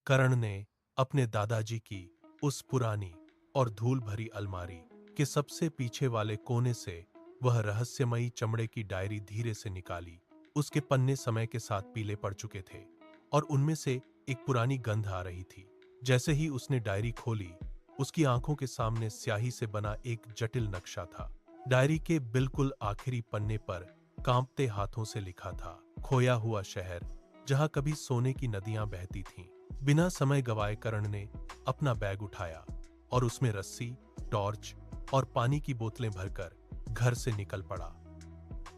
करण ने अपने दादाजी की उस पुरानी और धूल भरी अलमारी के सबसे पीछे वाले कोने से वह रहस्यमयी चमड़े की डायरी धीरे से निकाली। उसके पन्ने समय के साथ पीले पड़ चुके थे और उनमें से एक पुरानी गंध आ रही थी। जैसे ही उसने डायरी खोली, उसकी आंखों के सामने स्याही से बना एक जटिल नक्शा था। डायरी के बिल्कुल आखिरी पन्ने पर कांपते हाथों से लिखा था, खोया हुआ शहर जहां कभी सोने की नदियां बहती थीं। बिना समय गवाए करण ने अपना बैग उठाया और उसमें रस्सी, टॉर्च और पानी की बोतलें भरकर घर से निकल पड़ा।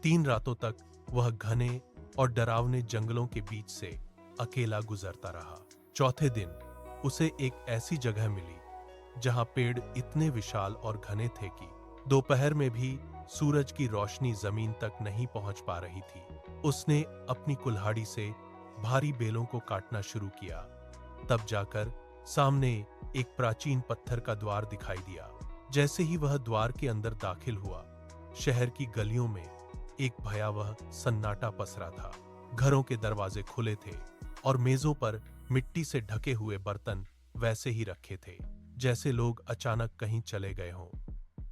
3 रातों तक वह घने और डरावने जंगलों के बीच से अकेला गुजरता रहा। चौथे दिन उसे एक ऐसी जगह मिली जहां पेड़ इतने विशाल और घने थे कि दोपहर में भी सूरज की रोशनी जमीन तक नहीं पहुंच पा रही थी। उसने अपनी कुल्हाड़ी से भारी बेलों को काटना शुरू किया। तब जाकर सामने एक प्राचीन पत्थर का द्वार दिखाई दिया। जैसे ही वह द्वार के अंदर दाखिल हुआ, शहर की गलियों में एक भयावह सन्नाटा पसरा था। घरों के दरवाजे खुले थे और मेजों पर मिट्टी से ढके हुए बर्तन वैसे ही रखे थे जैसे लोग अचानक कहीं चले गए हों।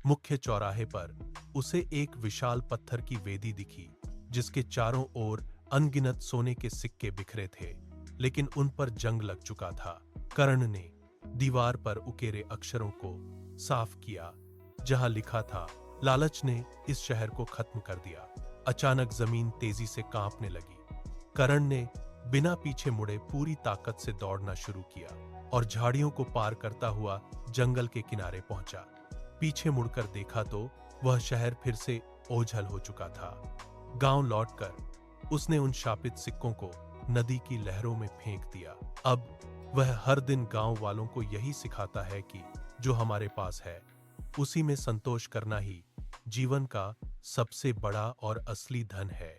मुख्य चौराहे पर उसे एक विशाल पत्थर की वेदी दिखी जिसके चारों ओर अनगिनत सोने के सिक्के बिखरे थे, लेकिन उन पर जंग लग चुका था। कर्ण ने दीवार पर उकेरे अक्षरों को साफ किया जहां लिखा था, लालच ने इस शहर को खत्म कर दिया। अचानक जमीन तेजी से कांपने लगी। कर्ण ने बिना पीछे मुड़े पूरी ताकत से दौड़ना शुरू किया और झाड़ियों को पार करता हुआ जंगल के किनारे पहुंचा। पीछे मुड़कर देखा तो वह शहर फिर से ओझल हो चुका था। गांव लौटकर उसने उन शापित सिक्कों को नदी की लहरों में फेंक दिया। अब वह हर दिन गांव वालों को यही सिखाता है कि जो हमारे पास है उसी में संतोष करना ही जीवन का सबसे बड़ा और असली धन है।